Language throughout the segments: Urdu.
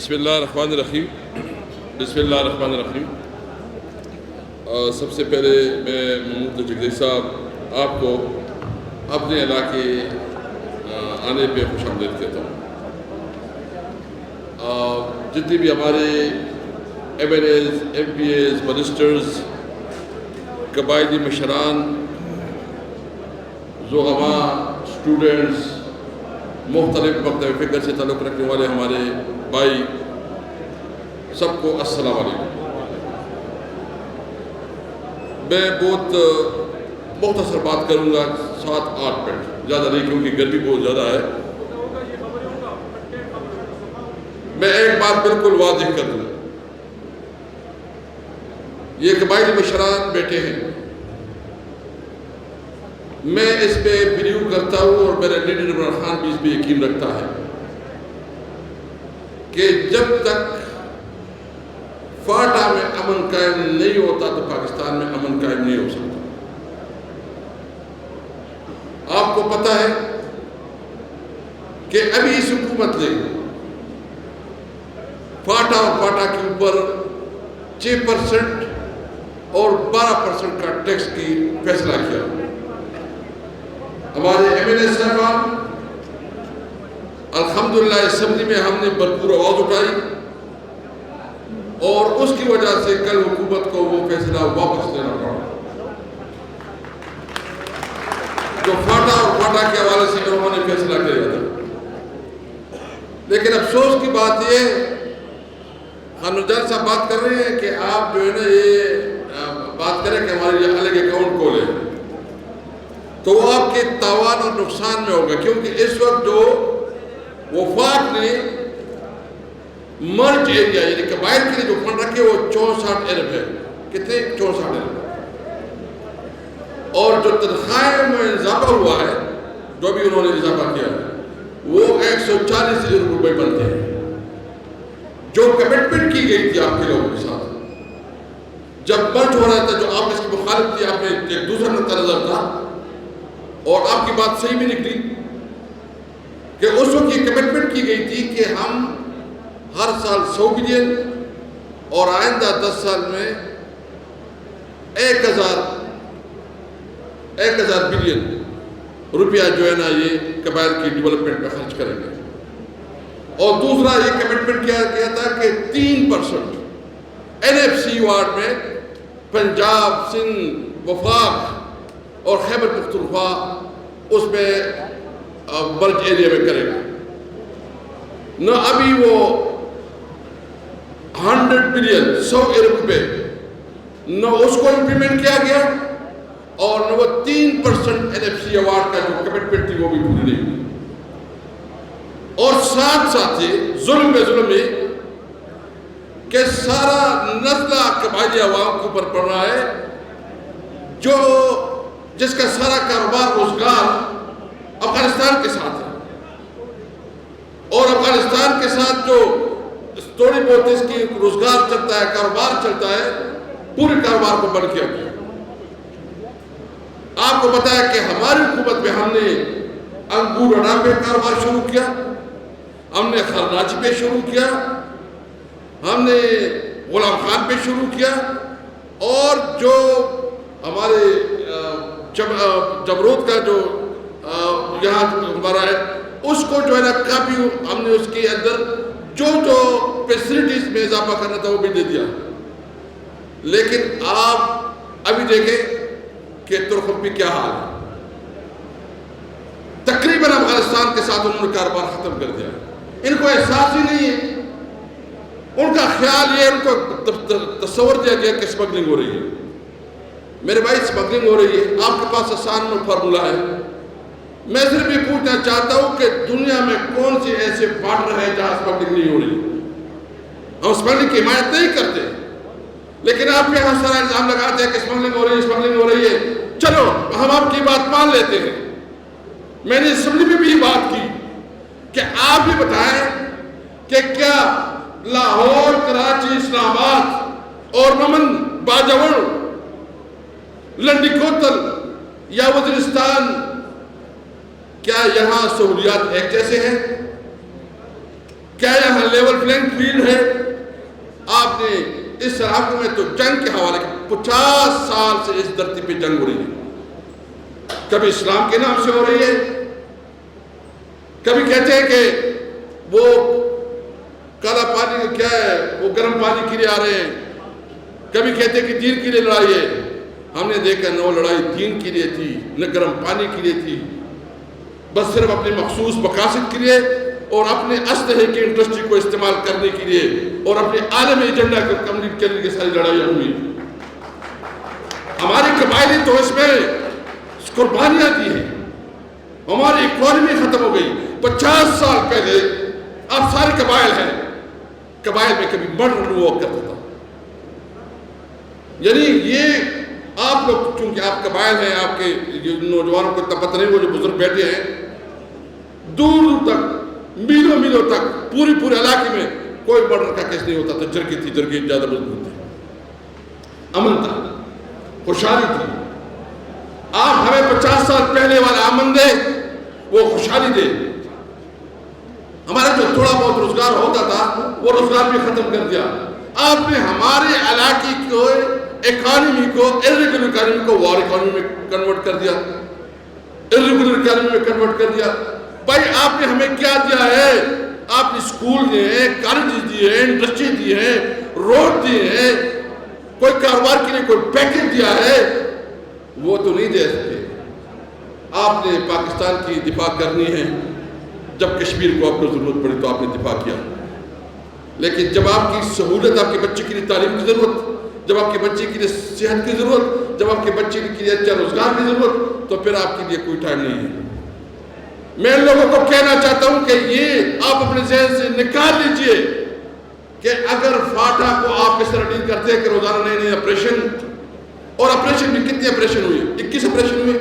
بسم اللہ الرحمن الرحیم بسم اللہ الرحمن الرحیم سب سے پہلے میں محمود جگدیش صاحب آپ کو اپنے علاقے آنے پہ خوش آمدید کہتا ہوں۔ جتنی بھی ہمارے MLAs, MPAs, ministers, قبائلی مشران، زعماء، اسٹوڈنٹس، مختلف مکتب فکر سے تعلق رکھنے والے ہمارے بھائی، سب کو السلام علیکم۔ میں بہت مختصر بات کروں گا، 7-8 منٹ، زیادہ نہیں، کیونکہ گرمی بہت زیادہ ہے۔ میں ایک بات بالکل واضح کر دوں، یہ قبائلی مشران بیٹھے ہیں، میں اس پہ بلیو کرتا ہوں اور میرا لیڈر عمران خان بھی اس پہ یقین رکھتا ہے کہ جب تک فاٹا میں امن قائم نہیں ہوتا تو پاکستان میں امن قائم نہیں ہو سکتا۔ آپ کو پتہ ہے کہ ابھی اس حکومت نے فاٹا اور فاٹا کے اوپر 6% اور 12% کا ٹیکس کی فیصلہ کیا۔ ہمارے ایم ایل اے صاحبان، الحمدللہ اسمبلی میں ہم نے بھرپور آواز اٹھائی اور اس کی وجہ سے کل حکومت کو وہ فیصلہ واپس لینا پڑا جو فاٹا اور فاٹا کے حوالے سے انہوں نے فیصلہ کیا تھا۔ لیکن افسوس کی بات یہ، خانم جان صاحب بات کر رہے ہیں کہ آپ جو ہے نا یہ بات کریں کہ ہمارے یہ الگ اکاؤنٹ کھولے، تو وہ آپ کے تاوان اور نقصان میں ہوگا، کیونکہ اس وقت جو وفاق نے مرج ایریا یعنی قبائل کے لیے جو فنڈ رکھے وہ 64 ارب ہے۔ کتنے؟ 64 ارب۔ اور جو تنخواہ میں اضافہ ہوا ہے، جو بھی انہوں نے اضافہ کیا ہے، وہ 140 ارب روپے بنتے ہیں۔ جو کمٹمنٹ کی گئی تھی آپ کے لوگوں کے ساتھ جب مرج ہو رہا تھا، جو آپ اس کی مخالف تھی، آپ نے ایک دوسرا نقطہ نظر تھا اور آپ کی بات صحیح بھی نکلی کہ اس وقت یہ کمٹمنٹ کی گئی تھی کہ ہم ہر سال 100 بلین اور آئندہ 10 سال میں 1000 بلین روپیہ جو ہے نا یہ قبائل کی ڈیولپمنٹ میں خرچ کریں گے۔ اور دوسرا یہ کمٹمنٹ کیا گیا تھا کہ 3% NFC وارڈ میں پنجاب، سندھ، وفاق اور خیبر پختونخوا اس میں برج ایریا میں کرے گا۔ نہ ابھی وہ 100 بلین 100 ارب روپے نہ اس کو امپلیمنٹ کیا گیا اور نہ وہ 3% NFC ایوارڈ کا جو کمٹمنٹ تھی وہ بھی پوری نہیں ہوئی۔ اور ساتھ ساتھ ہی ظلم میں کہ سارا نزلہ قبائلی عوام کے اوپر پڑ رہا ہے، جس کا سارا کاروبار روزگار افغانستان کے ساتھ ہے، اور افغانستان کے ساتھ جو تھوڑی بہت اس کی روزگار چلتا ہے، کاروبار چلتا ہے، پورے کاروبار کو بند کیا گیا۔ آپ کو پتا ہے کہ ہماری حکومت میں ہم نے انگور انار پہ کاروبار شروع کیا، ہم نے خرناچی پہ شروع کیا، ہم نے غلام خان پہ شروع کیا، اور جو ہمارے جبروت کا جو یہاں ہمارا ہے اس کو جو ہے نا کافی ہم نے اس کے اندر جو فیسلٹیز میں اضافہ کرنا تھا وہ بھی دے دیا۔ لیکن آپ ابھی دیکھیں کہ ترخم پہ کیا حال ہے، تقریباً افغانستان کے ساتھ انہوں نے کاروبار ختم کر دیا۔ ان کو احساس ہی نہیں ہے، ان کا خیال یہ، ان کو تصور دیا گیا کہ اسمگلنگ ہو رہی ہے۔ میرے بھائی اسمگلنگ ہو رہی ہے، آپ کے پاس آسان فارمولہ ہے۔ میں صرف یہ پوچھنا چاہتا ہوں کہ دنیا میں کون سے ایسے بارڈر ہیں جہاں اسمگلنگ نہیں ہو رہی؟ ہم اسمگلنگ کی حمایت نہیں کرتے، لیکن آپ یہاں سارا الزام لگاتے ہیں کہ اسمگلنگ ہو رہی ہے، اسمگلنگ ہو رہی ہے۔ چلو ہم آپ کی بات مان لیتے ہیں۔ میں نے اسمبلی میں بھی یہ بات کی کہ آپ یہ بتائیں کہ کیا لاہور، کراچی، اسلام آباد اور نمن، باجوڑ، لنڈی کوتل یا وزیرستان، کیا یہاں سہولیات ایک جیسے ہیں؟ کیا یہاں لیول پلینگ فیلڈ ہے؟ آپ نے اس علاقے میں تو جنگ کے حوالے 50 سال سے اس دھرتی پہ جنگ ہو رہی ہے. کبھی اسلام کے نام سے ہو رہی ہے، کبھی کہتے ہیں کہ وہ کالا پانی کیا ہے، وہ گرم پانی کے لیے آ رہے ہیں، کبھی کہتے ہیں کہ دین کے لیے لڑائی ہے. ہم نے دیکھا نہ وہ لڑائی دین کے لیے تھی نہ گرم پانی کے لیے تھی، بس صرف اپنے مخصوص مقاصد کے لیے اور اپنے اسلحے کی انڈسٹری کو استعمال کرنے کے لیے اور اپنے عالمی ایجنڈا کو کمپلیٹ کرنے کی ساری لڑائیاں ہوئی. ہماری قبائلی تو اس میں قربانیاں دی ہیں، ہماری اکانومی ختم ہو گئی. 50 سال پہلے آپ سارے قبائل ہیں، قبائل میں کبھی مرڈر ہوا کرتا تھا. یعنی یہ آپ لوگ چونکہ آپ قبائل ہیں، آپ کے نوجوانوں کو اتنا پتہ نہیں، وہ جو بزرگ بیٹھے ہیں دور دور تک میلوں میلوں تک پورے علاقے میں کوئی مرڈر کا کیس نہیں ہوتا تھا. جرگی تھی، جرگی زیادہ مضبوط تھی، امن تھا، خوشحالی تھی. آپ ہمیں 50 سال پہلے والا امن دے، وہ خوشحالی دے. ہمارا جو تھوڑا بہت روزگار ہوتا تھا وہ روزگار بھی ختم کر دیا. آپ نے ہمارے علاقے کو اکانومی کو ارریگولر اکانومی کو وار اکانومی میں کنورٹ کر دیا، ارریگولر اکانومی میں کنورٹ کر دیا. بھائی آپ نے ہمیں کیا دیا ہے؟ آپ نے اسکول دیے ہیں، کالجز دیے ہیں، انڈسٹری دیے ہیں، روڈ دیے ہیں، کوئی کاروبار کے لیے کوئی پیکج دیا ہے، وہ تو نہیں دے سکتے. آپ نے پاکستان کی دفاع کرنی ہے، جب کشمیر کو آپ کو ضرورت پڑی تو آپ نے دفاع کیا. لیکن جب آپ کی سہولت، آپ کے بچے کے لیے تعلیم کی ضرورت، جب آپ کے بچے کے لیے صحت کی ضرورت، جب آپ کے بچے کے لیے اچھا روزگار کی ضرورت، تو پھر آپ کے لیے کوئی ٹائم نہیں ہے. میں ان لوگوں کو کہنا چاہتا ہوں کہ یہ آپ اپنے ذہن سے نکال لیجئے کہ اگر فاٹا کو آپ اس طرح ڈیل کرتے ہیں کہ روزانہ نئے نئے آپریشن، اور آپریشن بھی کتنے آپریشن ہوئے؟ 21 آپریشن ہوئے.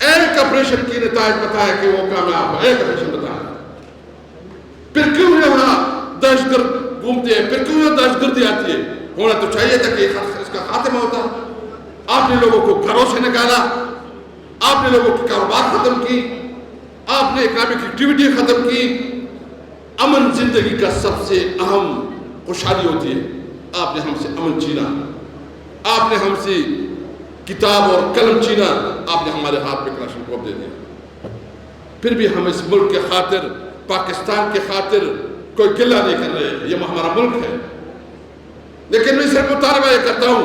ایک آپریشن کی نتائج بتایا کہ وہ کامیاب ہے، ایک آپریشن بتایا. پھر کیوں یہاں دہشت گرد گھومتے ہیں؟ پھر کیوں یہاں دہشت گردی آتی ہے؟ ہونا تو چاہیے تھا کہ اس کا خاتمہ ہوتا. آپ نے لوگوں کو گھروں سے نکالا، آپ نے لوگوں کی کاروبار ختم کی، آپ نے اکنامک ایکٹیویٹی ختم کی. امن زندگی کا سب سے اہم خوشحالی ہوتی ہے. آپ نے ہم سے امن چھینا، آپ نے ہم سے کتاب اور قلم چھینا، آپ نے ہمارے ہاتھ پہ کلاشنکوف دے دیا. پھر بھی ہم اس ملک کے خاطر، پاکستان کے خاطر کوئی گلہ نہیں کر رہے. یہ ہمارا ملک ہے. لیکن میں صرف مطالبہ یہ کرتا ہوں،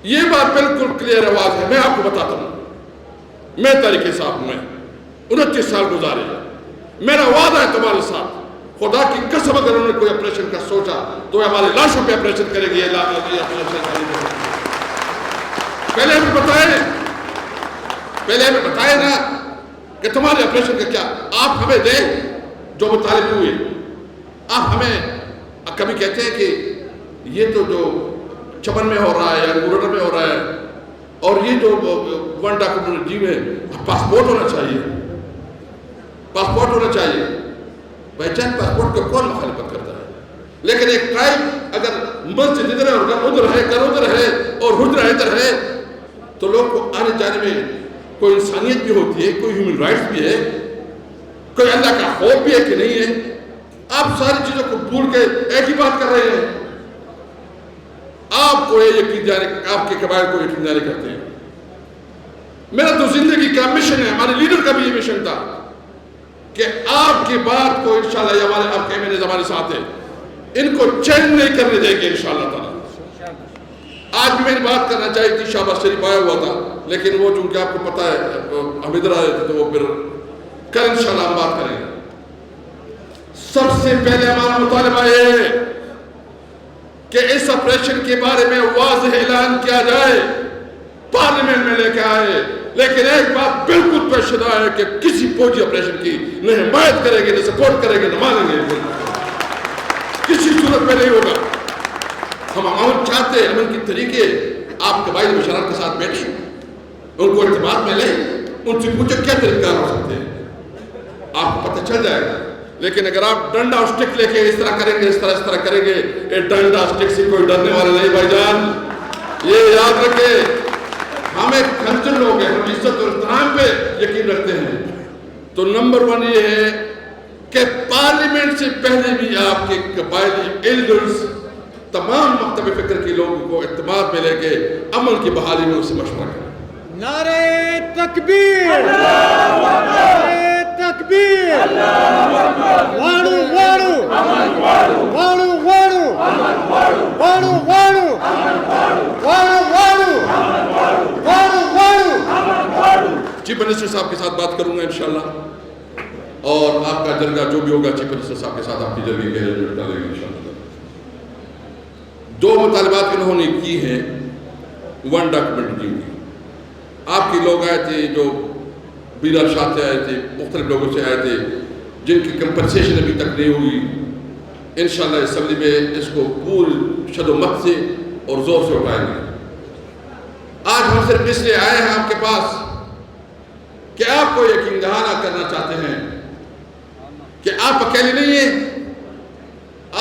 یہ بات بالکل کلیئر آواز ہے. میں آپ کو بتاتا ہوں، میں طریقے صاحب ہوں، میں 29 سال گزارے ہیں. میرا وعدہ ہے تمہارے ساتھ، خدا کی قسم اگر انہوں نے کوئی آپریشن کا سوچا تو وہ ہمارے لاشوں پہ آپریشن کرے گی. پہلے ہمیں بتائے نا کہ تمہارے آپریشن کا کیا. آپ ہمیں دیں جو مطالبے ہوئے. آپ ہمیں کبھی کہتے ہیں کہ یہ تو جو چمن میں ہو رہا ہے یا گورنر میں ہو رہا ہے، اور یہ جو ون ڈاکومنٹ جی میں پاسپورٹ ہونا چاہیے، پاسپورٹ ہونا چاہیے. بھائی چند پاسپورٹ کو کون مخالفت کرتا ہے؟ لیکن ایک ٹرائب اگر مسجد ادھر ہے اور گھر ادھر ہے، گھر ادھر ہے اور حجرہ ادھر ہے، تو لوگ کو آنے جانے میں کوئی انسانیت بھی ہوتی ہے، کوئی ہیومن رائٹس بھی ہے، کوئی اللہ کا خوف بھی ہے کہ نہیں ہے. آپ ساری چیزوں کو بھول کے ایک ہی بات کر رہے ہیں. آپ کو یہ یقین جانے، آپ کے قبائل کو یقین جانے کرتے ہیں. میرا تو زندگی کا مشن ہے، ہمارے لیڈر کا بھی یہ مشن تھا کہ آپ کی بات کو انشاءاللہ یہ ہمارے آپ کے ایم ہمارے ساتھ ہیں، ان کو چین نہیں کرنے دیں گے انشاءاللہ تعالیٰ. آج بھی میری بات کرنا چاہیے تھی، شہباز شریف آیا ہوا تھا، لیکن وہ چونکہ آپ کو پتا ہے ہم ادھر آئے تھے تو وہ پھر کل انشاءاللہ ہم بات کریں گے. سب سے پہلے ہمارا مطالبہ یہ ہے کہ اس آپریشن کے بارے میں واضح اعلان کیا جائے، پارلیمنٹ میں لے کے آئے. لیکن ایک بات بالکل پیشیدہ ہے کہ کسی فوجی آپریشن کی نہ حمایت کریں گے، نہ سپورٹ کریں گے، نہ مانیں گے. کسی صورت میں نہیں ہوگا. ہم امن چاہتے ہیں، امن کے طریقے. آپ قبائلی مشران کے ساتھ بیٹھیں، ان کو ارتباط میں لیں، ان سے پوچھیں کیا طریقہ ہو سکتے ہیں، آپ کو پتہ چل جائے گا. لیکن اگر آپ ڈنڈا اور سٹک لے کے اس طرح کریں گے، اس طرح کریں گے، یہ ڈنڈا سٹک سے کوئی ڈرنے والا نہیں بھائی جان. یہ یاد رکھیں، ہم ایک کلچر لوگ ہیں، ہم عزت اور احترام پہ یقین رکھتے ہیں. تو نمبر 1 یہ ہے کہ پارلیمنٹ سے پہلے بھی آپ کے قبائلی ایلڈرز تمام مکتب فکر کے لوگوں کو اعتماد میں لے کے عمل کی بحالی میں اس سے مشورہ کریں. نعرہ تکبیر، نعرہ تکبیر، واڑو واڑو، واڑو واڑو، واڑو واڑو، واڑو واڑو، واڑو واڑو. چیف منسٹر صاحب کے ساتھ بات کروں گا انشاءاللہ، اور آپ کا جرگہ جو بھی ہوگا چیف منسٹر صاحب کے ساتھ آپ کی جرگے کے ارینجمنٹ کر لیں گے انشاءاللہ. دو مطالبات انہوں نے کی ہیں 1 ڈاکومنٹ کی. آپ کے لوگ آئے تھے جو بیرال شاہ سے آئے تھے، مختلف لوگوں سے آئے تھے جن کی کمپنسیشن ابھی تک نہیں ہوئی. انشاءاللہ اسمبلی میں اس کو پوری شد و مت سے اور زور سے اٹھائیں گے. آج ہم صرف اس لیے آئے ہیں آپ کے پاس کہ آپ کو یقین دہانہ کرنا چاہتے ہیں کہ آپ اکیلے نہیں ہیں.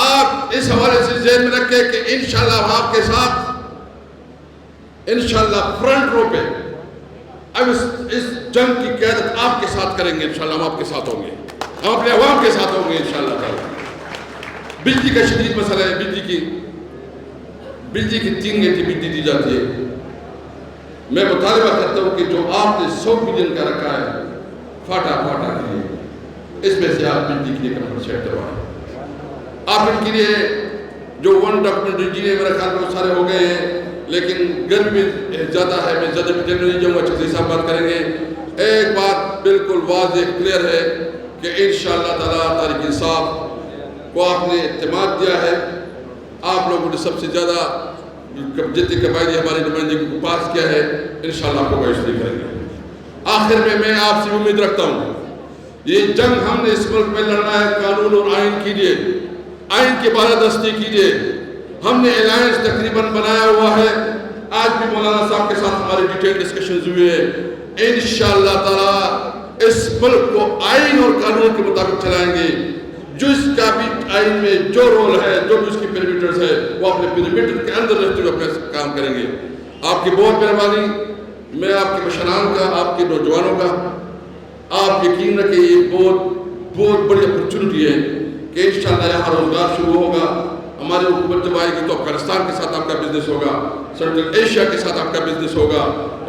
آپ اس حوالے سے ذہن میں رکھیں کہ انشاءاللہ ہم آپ کے ساتھ انشاءاللہ فرنٹ رو پہ اب اس جنگ کی قیادت آپ کے ساتھ کریں گے. انشاءاللہ ہم آپ کے ساتھ ہوں گے، ہم اپنے عوام کے ساتھ ہوں گے انشاءاللہ تعالی. بجلی کا شدید مسئلہ ہے. بجلی کی 3 گھنٹے بجلی دی جاتی ہے. میں مطالبہ کرتا ہوں کہ جو آپ نے 100 بلین کا رکھا ہے فاٹا کے لیے، اس میں سے آپ بجلی کے لیے کمپنسیٹ کروائیں. آپ ان کے لیے جو 1 ڈاکومنٹ جی میرا خیال میں سارے ہو گئے ہیں، لیکن گرمی زیادہ ہے، میں زیادہ بھی نہیں جاؤں گا. چودھری صاحب بات کریں گے. ایک بات بالکل واضح کلیئر ہے کہ انشاءاللہ تعالیٰ تحریک انصاف کو آپ نے اعتماد دیا ہے. آپ لوگوں نے سب سے زیادہ جتنے قبائلی ہمارے نمائندگی کو پاس کیا ہے، انشاءاللہ آپ کو بحث نہیں کریں گے. آخر میں آپ سے امید رکھتا ہوں یہ جنگ ہم نے اس ملک میں لڑنا ہے قانون اور آئین کے لیے، آئین کی بالادستی کیجئے. ہم نے الائنس تقریباً بنایا ہوا ہے. آج بھی مولانا صاحب کے ساتھ ہمارے ڈیٹیل ڈسکشنز ہوئے ہیں. انشاءاللہ تعالیٰ اس ملک کو آئین اور قانون کے مطابق چلائیں گے. جس کا بھی آئین میں جو رول ہے، جو بھی اس کی پیرامیٹرز ہے، وہ اپنے پیرامیٹر کے اندر رہتے ہوئے اپنا کام کریں گے. آپ کی بہت مہربانی. میں آپ کے مشران کا، آپ کے نوجوانوں کا، آپ یقین رکھیں یہ بہت بڑی اپرچونٹی ہے کہ انشاءاللہ یہاں روزگار شروع ہوگا. ہماری حکومت جب آئے گی تو افغانستان کے ساتھ آپ کا بزنس ہوگا، سینٹرل ایشیا کے ساتھ آپ کا بزنس ہوگا،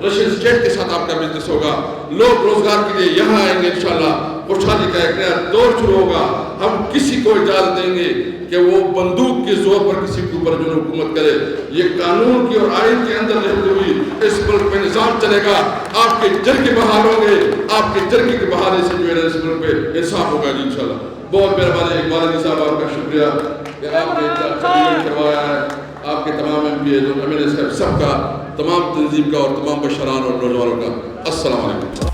رشین اسٹیٹ کے ساتھ آپ کا بزنس ہوگا. لوگ روزگار کے لیے یہاں آئیں گے. انشاءاللہ خوشحالی کا ایک نیا دور شروع ہوگا. ہم کسی کو اجازت دیں گے کہ وہ بندوق کے زور پر کسی کے اوپر جو حکومت کرے. یہ قانون کی اور آئین کے اندر رہتے ہوئی اس ملک میں نظام چلے گا. آپ کے جرگے بحال ہوں گے. آپ کے جرگے کے بحالی سے جو ہے اس ملک پہ انصاف ہوگا جی انشاءاللہ. بہت مہربانی. اقبال علی صاحب آپ کا شکریہ کہ آپ نے اتنا کروایا ہے. آپ کے تمام ایم پی اے جو سب کا، تمام تنظیم کا اور تمام بشران اور نوجوانوں کا السلام علیکم.